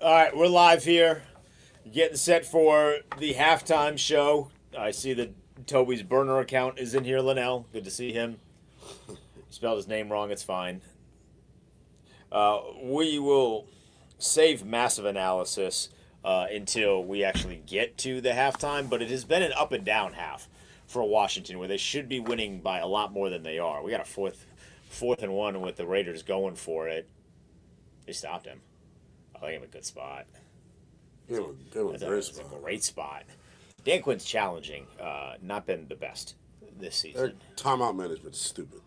All right, we're live here, getting set for the halftime show. I see that Toby's burner account is in here, Linnell. Good to see him. Spelled his name wrong, it's fine. We will save massive analysis until we actually get to the halftime, but it has been an up and down half for Washington where they should be winning by a lot more than they are. We got a fourth and one with the Raiders going for it. They stopped him. I think I'm a good spot. It was a great spot. A great spot. Dan Quinn's challenging. Not been the best this season. Their timeout management's stupid.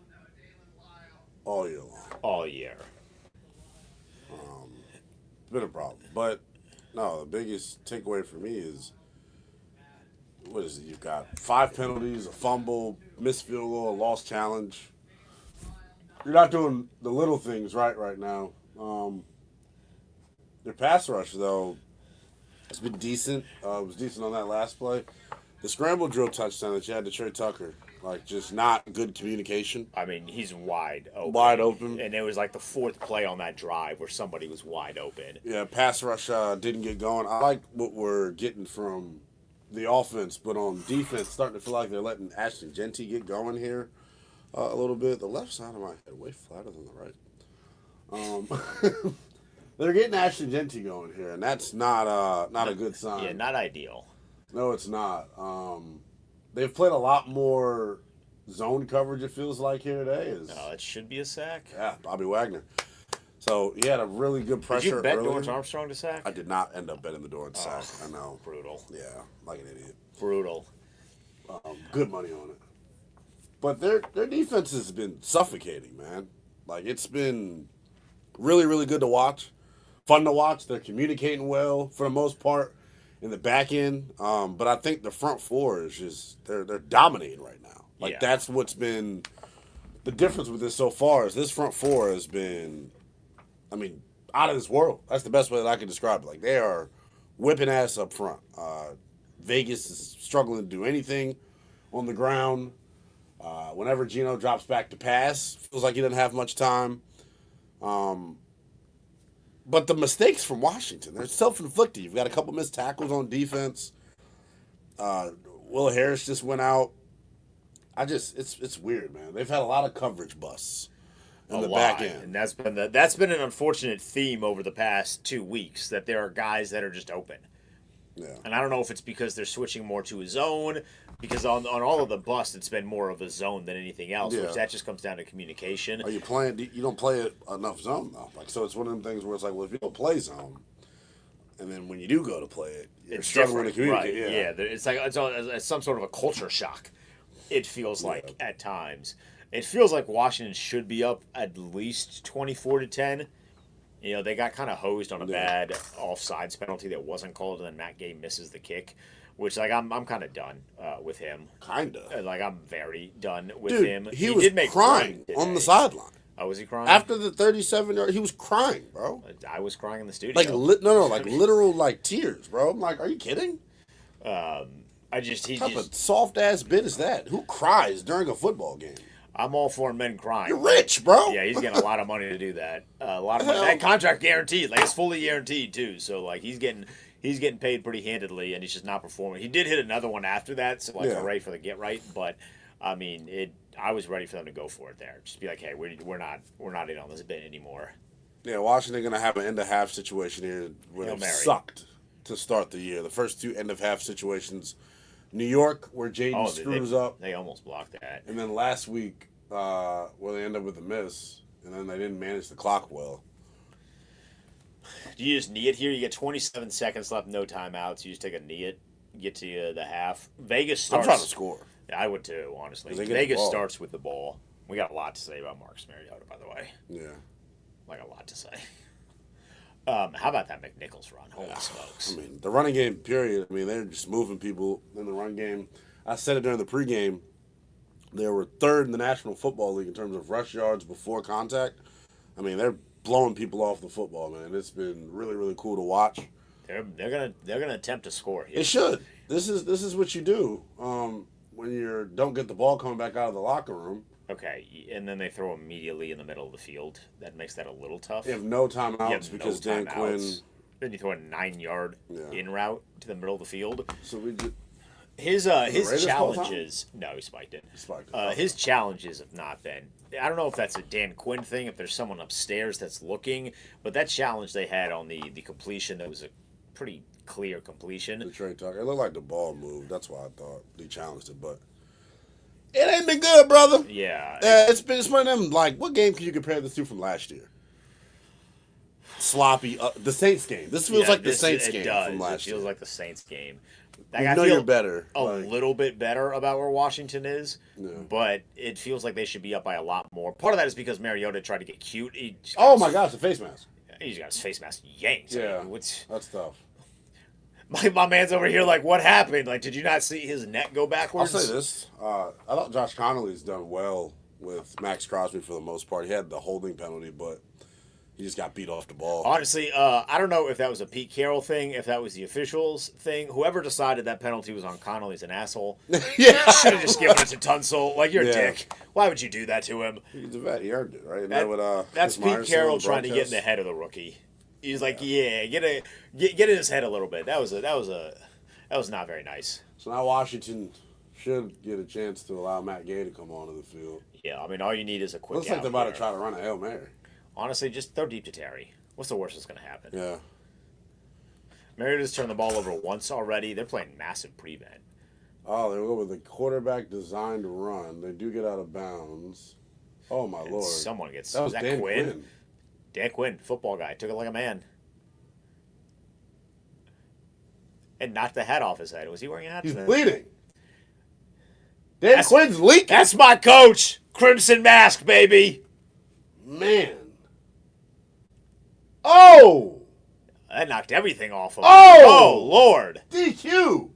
All year long. All year. It's been a problem. But, no, the biggest takeaway for me is, what is it? You've got 5 penalties, a fumble, missed field goal, a lost challenge. You're not doing the little things right now. Their pass rush, though, has been decent. It was decent on that last play. The scramble drill touchdown that you had to Trey Tucker, just not good communication. I mean, he's wide open. Wide open. And it was like the fourth play on that drive where somebody was wide open. Yeah, pass rush didn't get going. I like what we're getting from the offense, but on defense, starting to feel like they're letting Ashton Genty get going here a little bit. The left side of my head way flatter than the right. They're getting Ashton Genty going here, and that's not a good sign. Yeah, not ideal. No, it's not. They've played a lot more zone coverage, it feels like, here today. It should be a sack. Yeah, Bobby Wagner. So he had a really good pressure. Did you bet earlier. Dorrance Armstrong to sack? I did not end up betting the Dorrance sack. I know. Brutal. Yeah, like an idiot. Brutal. Good money on it. But their defense has been suffocating, man. It's been really, really good to watch. Fun to watch. They're communicating well for the most part in the back end. But I think the front four is just they're dominating right now. That's what's been the difference with this so far is this front four has been, out of this world. That's the best way that I can describe it. They are whipping ass up front. Vegas is struggling to do anything on the ground. Whenever Geno drops back to pass, feels like he doesn't have much time. But the mistakes from Washington, they're self-inflicted. You've got a couple missed tackles on defense. Will Harris just went out. It's weird, man. They've had a lot of coverage busts in the back end. And that's been an unfortunate theme over the past 2 weeks, that there are guys that are just open. Yeah. And I don't know if it's because they're switching more to a zone, because on all of the busts, it's been more of a zone than anything else, which that just comes down to communication. Are you playing? You don't play enough zone, though. So it's one of them things where it's well, if you don't play zone, and then when you do go to play it, you're struggling to communicate. Right. Yeah, it's some sort of a culture shock, it feels like, at times. It feels like Washington should be up at least 24-10. They got kind of hosed on a bad offsides penalty that wasn't called, and then Matt Gay misses the kick, which I'm kind of done with him. Kinda. I'm very done with Dude, him. He was crying on the sideline. Oh, was he crying? After the 37-yard, he was crying, bro. I was crying in the studio. Literal tears, bro. I'm like, are you kidding? What type of soft ass bit is that? Who cries during a football game? I'm all for men crying. You're rich, bro. Yeah, he's getting a lot of money to do that. A lot of money. That contract guaranteed. It's fully guaranteed too. So he's getting paid pretty handedly, and he's just not performing. He did hit another one after that, so hooray for the get right. But I was ready for them to go for it there. Just be like, hey, we're not in on this bit anymore. Yeah, Washington gonna have an end of half situation here where they sucked to start the year. The first 2 end of half situations. New York, where Jaden screws up. They almost blocked that. And then last week, where they end up with a miss, and then they didn't manage the clock well. Do you just knee it here? You get 27 seconds left, no timeouts. You just take a knee it, get to the half. Vegas starts. I'm trying to score. I would too, honestly. Vegas starts with the ball. We got a lot to say about Marcus Mariota, by the way. Yeah. A lot to say. How about that McNichols run? Holy smokes. The running game, period. They're just moving people in the run game. I said it during the pregame. They were third in the National Football League in terms of rush yards before contact. They're blowing people off the football, man. It's been really, really cool to watch. They're gonna attempt to score here. They should. This is what you do when you don't get the ball coming back out of the locker room. Okay, and then they throw immediately in the middle of the field. That makes that a little tough. They have no timeouts because Dan Quinn Then you throw a 9-yard in route to the middle of the field. So we did. His Raiders challenges. No, he spiked it. Okay. His challenges have not been. I don't know if that's a Dan Quinn thing, if there's someone upstairs that's looking, but that challenge they had on the completion, that was a pretty clear completion. The Trey Tucker. It looked like the ball moved. That's why I thought they challenged it, but it ain't been good, brother. Yeah. It's one of them, like, what game can you compare this to from last year? Sloppy. The Saints game. This feels like the Saints game from last year. It feels like the Saints game. Like, I know you're better. A little bit better about where Washington is, but it feels like they should be up by a lot more. Part of that is because Mariota tried to get cute. Oh my gosh, the face mask. He's got his face mask yanked. Yeah, I mean, that's tough. My man's over here like, what happened? Like, did you not see his neck go backwards? I'll say this. I thought Josh Connolly's done well with Max Crosby for the most part. He had the holding penalty, but he just got beat off the ball. Honestly, I don't know if that was a Pete Carroll thing, if that was the officials thing. Whoever decided that penalty was on Connolly's an asshole. Yeah. Should have just given it to Tunsil. Like, you're a dick. Why would you do that to him? He's a vet. He earned it, right? That's Pete Carroll trying to get in the head of the rookie. He's like, get in his head a little bit. That was not very nice. So now Washington should get a chance to allow Matt Gay to come onto the field. Yeah, I mean, all you need is a quick. Looks like they're about to try to run a Hail Mary. Honestly, just throw deep to Terry. What's the worst that's going to happen? Yeah. Mariota's turned the ball over once already. They're playing massive prevent. Oh, they go with a quarterback designed to run. They do get out of bounds. Oh, my Lord. Someone gets... That was Dan Quinn. Dan Quinn, football guy. Took it like a man. And knocked the hat off his head. Was he wearing a hat? He's bleeding. Dan Quinn's leaking. That's my coach. Crimson mask, baby. Man. Oh! That knocked everything off of him. Oh, Lord. DQ.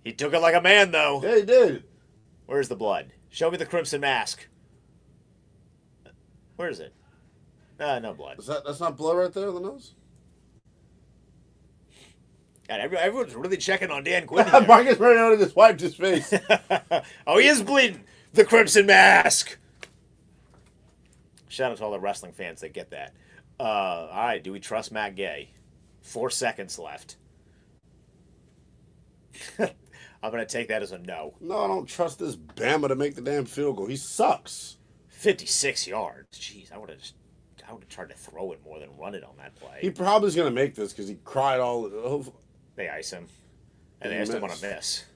He took it like a man, though. Yeah, he did. Where's the blood? Show me the crimson mask. Where is it? No blood. That's not blood right there on the nose? God, everyone's really checking on Dan Quinn here. Marcus Mariota just wiped his face. Oh, he is bleeding. The crimson mask. Shout out to all the wrestling fans that get that. All right, do we trust Matt Gay? 4 seconds left. I'm going to take that as a no. No, I don't trust this Bama to make the damn field goal. He sucks. 56 yards. Jeez, I would have tried to throw it more than run it on that play. He probably is going to make this because he cried all... They ice him. And they still want to miss.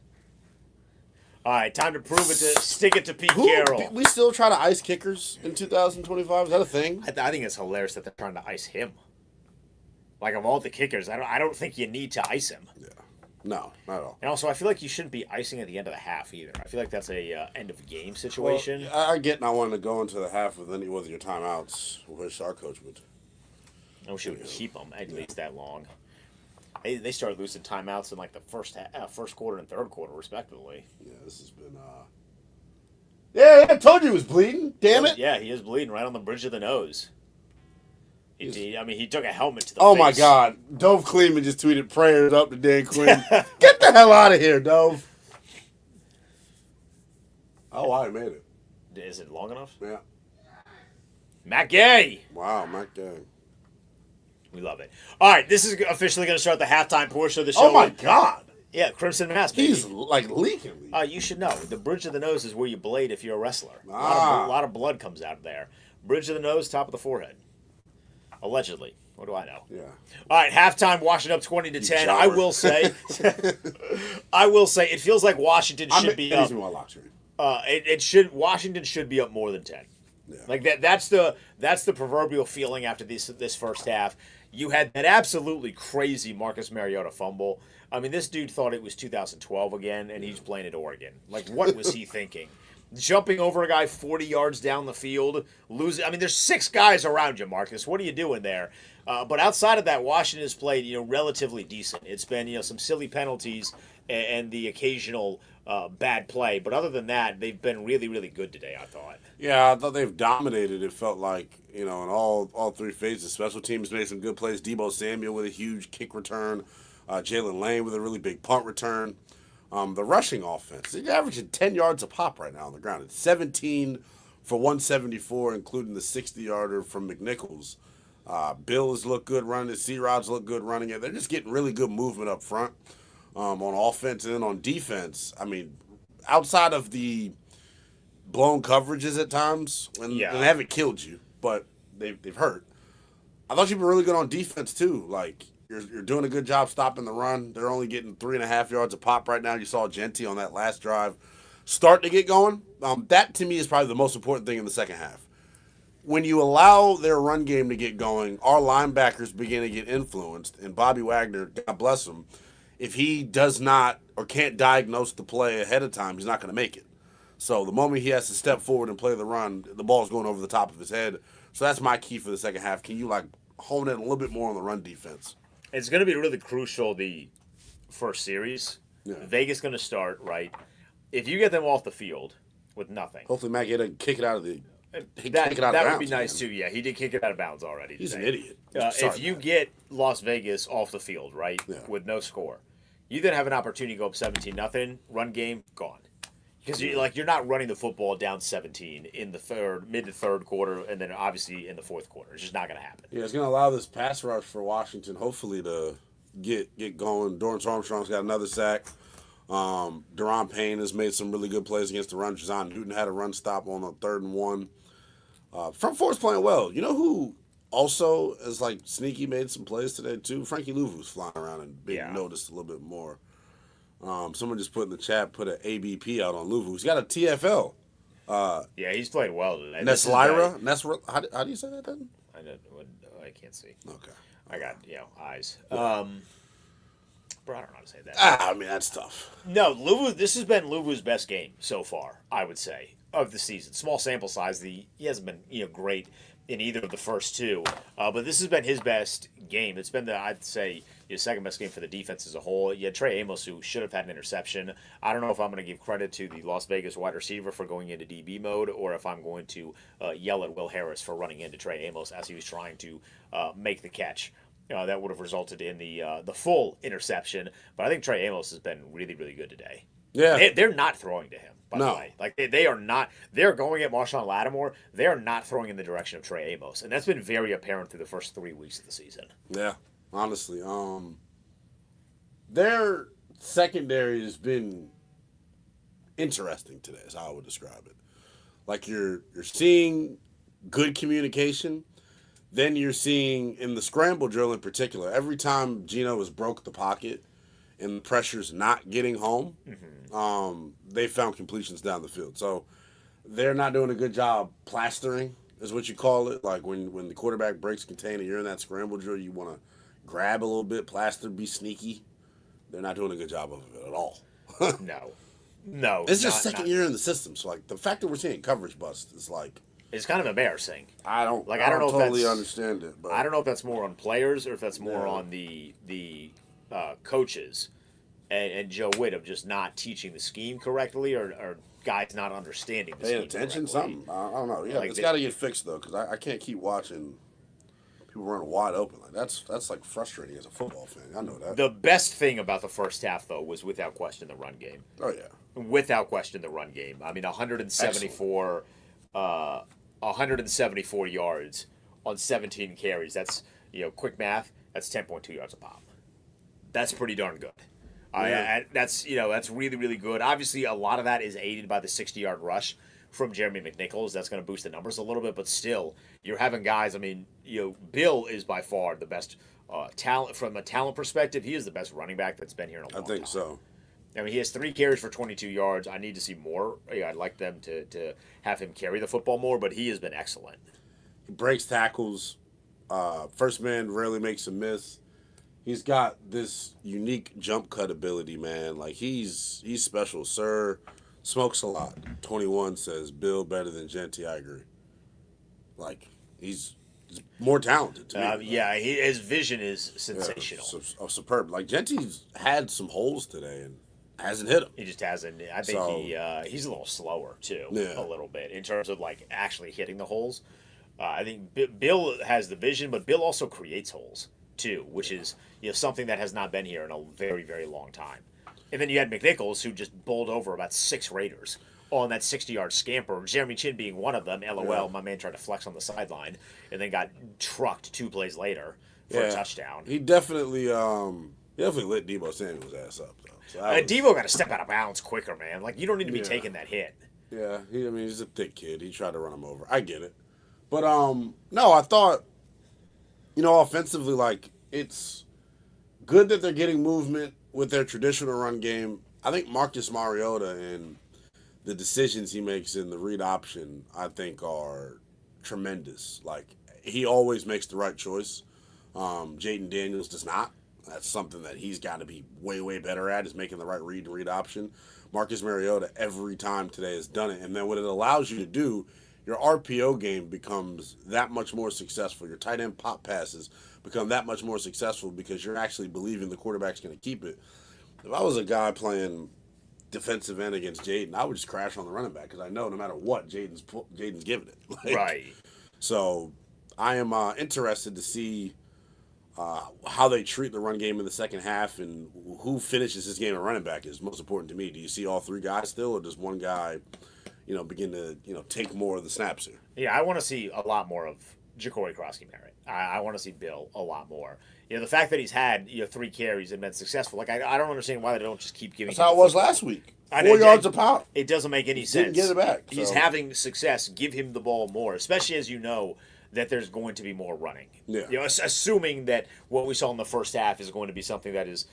All right, time to prove it to stick it to Pete Carroll. We still try to ice kickers in 2025? Is that a thing? I think it's hilarious that they're trying to ice him. Like, of all the kickers, I don't think you need to ice him. Yeah. No, not at all. And also, I feel like you shouldn't be icing at the end of the half either. I feel like that's a end of game situation. Well, I get not wanting to go into the half with any of your timeouts. Wish our coach would. I wish he would keep them at least that long. They started losing timeouts in like the first quarter and third quarter, respectively. Yeah, this has been. Yeah, I told you he was bleeding. Damn it! Yeah, he is bleeding right on the bridge of the nose. He took a helmet to the face. Oh my God! Dove Kleeman just tweeted prayers up to Dan Quinn. Get the hell out of here, Dove. Oh, I made it. Is it long enough? Yeah. Matt Gay. Wow, Matt Gay. We love it. All right, this is officially going to start the halftime portion of the show. Oh, my God. Yeah, Crimson Mask. Baby. He's like leaking. You should know. The bridge of the nose is where you blade if you're a wrestler. A lot of blood comes out of there. Bridge of the nose, top of the forehead. Allegedly. What do I know? Yeah. All right, halftime, Washington up 20-10. I will say, it feels like Washington should be up. Washington should be up more than 10. Yeah. Like that's the proverbial feeling after this first half. You had that absolutely crazy Marcus Mariota fumble. I mean, this dude thought it was 2012 again, and he's playing at Oregon. Like, what was he thinking? Jumping over a guy 40 yards down the field, losing. I mean, there's 6 guys around you, Marcus. What are you doing there? But outside of that, Washington has played, relatively decent. It's been, some silly penalties and the occasional bad play. But other than that, they've been really, really good today, I thought. Yeah, I thought they've dominated. It felt like, in all 3 phases. Special teams made some good plays. Deebo Samuel with a huge kick return. Jalen Lane with a really big punt return. The rushing offense, they're averaging 10 yards a pop right now on the ground. It's 17 for 174, including the 60-yarder from McNichols. Bill has looked good running it. C-Rod's looked good running it. They're just getting really good movement up front on offense and then on defense. I mean, outside of the blown coverages at times, when they haven't killed you, but they've hurt. I thought you've been really good on defense too. Like you're doing a good job stopping the run. They're only getting 3.5 yards a pop right now. You saw Genty on that last drive start to get going. That to me is probably the most important thing in the second half. When you allow their run game to get going, our linebackers begin to get influenced, and Bobby Wagner, God bless him, if he does not or can't diagnose the play ahead of time, he's not going to make it. So the moment he has to step forward and play the run, the ball's going over the top of his head. So that's my key for the second half. Can you hone in a little bit more on the run defense? It's going to be really crucial the first series. Yeah. Vegas going to start, right? If you get them off the field with nothing. Hopefully Matt doesn't kick it out of the That would be nice, too. Yeah, he did kick it out of bounds already. He's an idiot. If you get Las Vegas off the field, right, with no score, you then have an opportunity to go up 17-0, run game, gone. Because you're not running the football down 17 in the mid to third quarter, and then obviously in the fourth quarter. It's just not going to happen. Yeah, it's going to allow this pass rush for Washington, hopefully, to get going. Dorrance Armstrong's got another sack. Deron Payne has made some really good plays against the run. Jazon Newton had a run stop on a 3rd and 1. Front four's playing well. You know who also is sneaky made some plays today too? Frankie Louvu's flying around and being noticed a little bit more. Someone just put in the chat, put an ABP out on Louvu. He's got a TFL. He's played well today. Neslira? How do you say that then? I can't see. Okay. I got, eyes. Yeah. Bro, I don't know how to say that. I mean, that's tough. No, Louvu, this has been Louvu's best game so far, I would say, of the season. Small sample size. He hasn't been great in either of the first two, but this has been his best game. It's been I'd say second best game for the defense as a whole. You had Trey Amos, who should have had an interception. I don't know if I'm going to give credit to the Las Vegas wide receiver for going into DB mode, or if I'm going to yell at Will Harris for running into Trey Amos as he was trying to make the catch. That would have resulted in the full interception. But I think Trey Amos has been really, really good today. Yeah. They're not throwing to him, by the way. They are not. They're going at Marshawn Lattimore. They are not throwing in the direction of Trey Amos. And that's been very apparent through the first 3 weeks of the season. Yeah, honestly. Their secondary has been interesting today, is how I would describe it. You're seeing good communication. Then you're seeing, in the scramble drill in particular, every time Geno has broke the pocket and the pressure's not getting home, they found completions down the field. So they're not doing a good job plastering, is what you call it. When the quarterback breaks container, you're in that scramble drill, you want to grab a little bit, plaster, be sneaky. They're not doing a good job of it at all. No. It's just second year in the system. So, the fact that we're seeing coverage bust is it's kind of embarrassing. I don't know totally understand it. But I don't know if that's more on players or if that's more on the coaches and Joe Witt of just not teaching the scheme correctly or guys not understanding the scheme paying attention, correctly. something. I don't know. Yeah, it's got to get fixed, though, because I can't keep watching people running wide open. That's frustrating as a football fan. I know that. The best thing about the first half, though, was without question the run game. Oh, yeah. Without question the run game. I mean, 174... 174 yards on 17 carries. That's, quick math, that's 10.2 yards a pop. That's pretty darn good. That's really, really good. Obviously, a lot of that is aided by the 60-yard rush from Jeremy McNichols. That's going to boost the numbers a little bit, but still, you're having guys. I mean, Bill is by far the best talent from a talent perspective. He is the best running back that's been here in a long time. I think so. I mean, he has 3 carries for 22 yards. I need to see more. I'd like them to have him carry the football more, but he has been excellent. He breaks tackles. First man rarely makes a miss. He's got this unique jump cut ability, man. He's special, sir. Smokes a lot. 21 says, Bill better than Genty. I agree. He's more talented to me. His vision is sensational. Superb. Genty's had some holes today, and hasn't hit him. He just hasn't. I think he's a little slower too, a little bit in terms of actually hitting the holes. I think Bill has the vision, but Bill also creates holes too, which is something that has not been here in a very, very long time. And then you had McNichols, who just bowled over about 6 Raiders on that 60-yard scamper. Jeremy Chin being one of them. LOL, Yeah. my man tried to flex on the sideline and then got trucked 2 plays later for a touchdown. He definitely lit Debo Samuel's ass up though. So Devo got to step out of bounds quicker, man. Like, you don't need to be taking that hit. Yeah, he's a thick kid. He tried to run him over. I get it. But no, I thought, offensively, like, it's good that they're getting movement with their traditional run game. I think Marcus Mariota and the decisions he makes in the read option, I think, are tremendous. Like, he always makes the right choice. Jaden Daniels does not. That's something that he's got to be way, way better at, is making the right read and read option. Marcus Mariota every time today has done it. And then what it allows you to do, your RPO game becomes that much more successful. Your tight end pop passes become that much more successful because you're actually believing the quarterback's going to keep it. If I was a guy playing defensive end against Jaden, I would just crash on the running back because I know no matter what, Jaden's giving it. Like, Right. So I am interested to see how they treat the run game in the second half and who finishes this game at running back is most important to me. Do you see all 3 guys still, or does one guy, begin to, take more of the snaps here? Yeah, I want to see a lot more of Ja'Cory Krosky-Merritt. I want to see Bill a lot more. The fact that he's had 3 carries and been successful, like I don't understand why they don't just keep giving. That's how it was last week. I 4 know, yards a pop. It doesn't make any sense. Didn't get it back. He's so. having success. Give him the ball more, especially as you know that there's going to be more running. Yeah. Assuming that what we saw in the first half is going to be something that is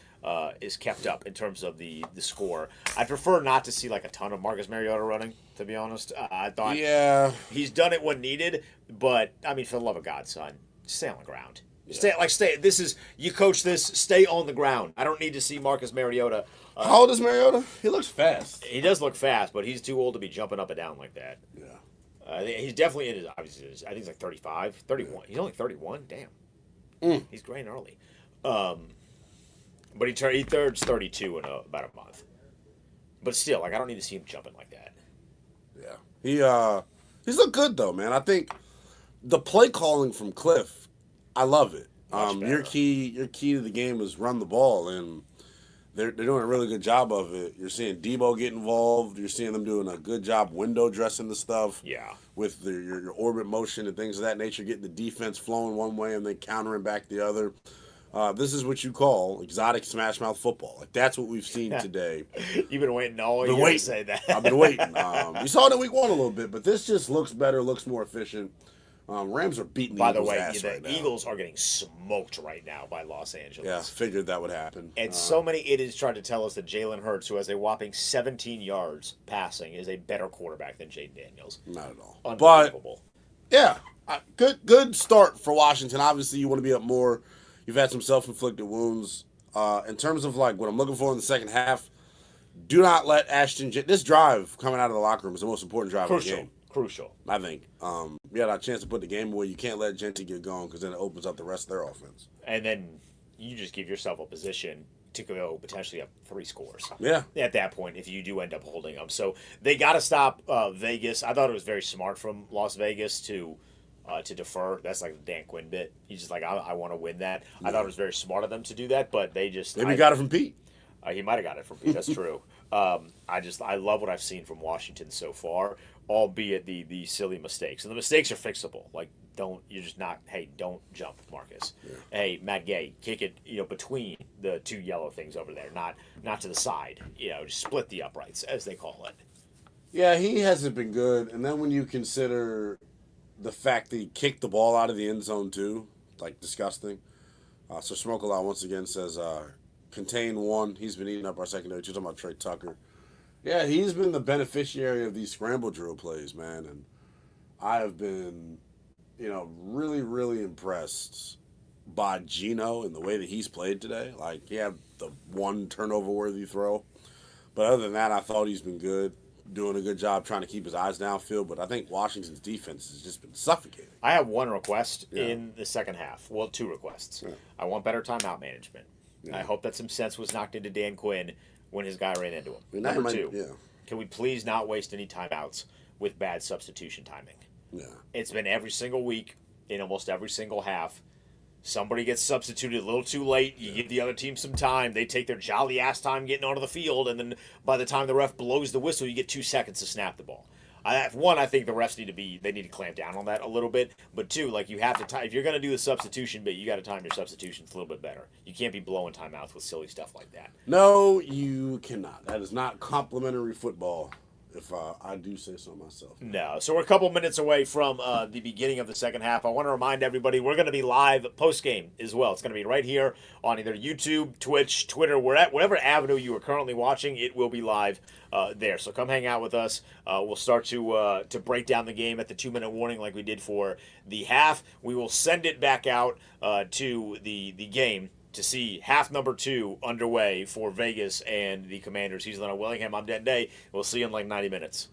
kept up in terms of the score. I prefer not to see like a ton of Marcus Mariota running, to be honest. I thought he's done it when needed, but I mean, for the love of God, son, stay on the ground. Yeah. Stay. This is you coach this. Stay on the ground. I don't need to see Marcus Mariota. How old is Mariota? He looks fast. He does look fast, but he's too old to be jumping up and down like that. Yeah. He's definitely in his, obviously, I think he's like 35, 31. Yeah. He's only 31. Damn. He's graying early. But he turns 32 in about a month. But still, like, I don't need to see him jumping like that. Yeah. He's looked good, though, man. I think the play calling from Cliff, I love it. Your key to the game is run the ball, and they're doing a really good job of it. You're seeing Debo get involved. You're seeing them doing a good job window dressing the stuff. Yeah. With your orbit motion and things of that nature, getting the defense flowing one way and then countering back the other. This is what you call exotic smash mouth football. Like, that's what we've seen today. You've been waiting all year to say that. I've been waiting. You saw it in week 1 a little bit, but this just looks better, looks more efficient. Rams are beating the Eagles' ass right now. The Eagles are getting smoked right now by Los Angeles. Yeah, figured that would happen. And so many idiots tried to tell us that Jalen Hurts, who has a whopping 17 yards passing, is a better quarterback than Jaden Daniels. Not at all. Unbelievable. But, yeah, good start for Washington. Obviously, you want to be up more. You've had some self-inflicted wounds. In terms of, like, what I'm looking for in the second half, do not let this drive coming out of the locker room is the most important drive of the game. Crucial. I think. We had a chance to put the game away. You can't let Genty get going because then it opens up the rest of their offense. And then you just give yourself a position to go potentially up 3 scores. Yeah. At that point, if you do end up holding them. So they got to stop Vegas. I thought it was very smart from Las Vegas to defer. That's like the Dan Quinn bit. He's just like, I want to win that. Yeah. I thought it was very smart of them to do that, but they just... Maybe got it from Pete. He might have got it from Pete. That's true. I love what I've seen from Washington so far, albeit the silly mistakes. And the mistakes are fixable. Like, don't jump, Marcus. Yeah. Hey, Matt Gay, kick it, between the 2 yellow things over there, not to the side. Just split the uprights, as they call it. Yeah, he hasn't been good. And then when you consider the fact that he kicked the ball out of the end zone too, like, disgusting. So Smoke a Lot once again says, contain 1. He's been eating up our secondary. You're talking about Trey Tucker. Yeah, he's been the beneficiary of these scramble drill plays, man. And I have been, really, really impressed by Geno and the way that he's played today. Like, he had the 1 turnover-worthy throw. But other than that, I thought he's been good, doing a good job trying to keep his eyes downfield. But I think Washington's defense has just been suffocating. I have 1 request in the second half. Well, 2 requests. Yeah. I want better timeout management. Yeah. I hope that some sense was knocked into Dan Quinn when his guy ran into him. Number 2, can we please not waste any timeouts with bad substitution timing? Yeah. It's been every single week in almost every single half. Somebody gets substituted a little too late. You give the other team some time. They take their jolly ass time getting onto the field, and then by the time the ref blows the whistle, you get 2 seconds to snap the ball. I think the refs need to clamp down on that a little bit. But two, like you have to time if you're going to do the substitution bit, you got to time your substitutions a little bit better. You can't be blowing timeouts with silly stuff like that. No, you cannot. That is not complimentary football, if I do say so myself. No. So we're a couple minutes away from the beginning of the second half. I want to remind everybody we're going to be live post game as well. It's going to be right here on either YouTube, Twitch, Twitter, whatever avenue you are currently watching. It will be live there. So come hang out with us. We'll start to break down the game at the 2-minute warning like we did for the half. We will send it back out to the game to see half number 2 underway for Vegas and the Commanders. He's Leonard Willingham. I'm Dan Day. We'll see you in like 90 minutes.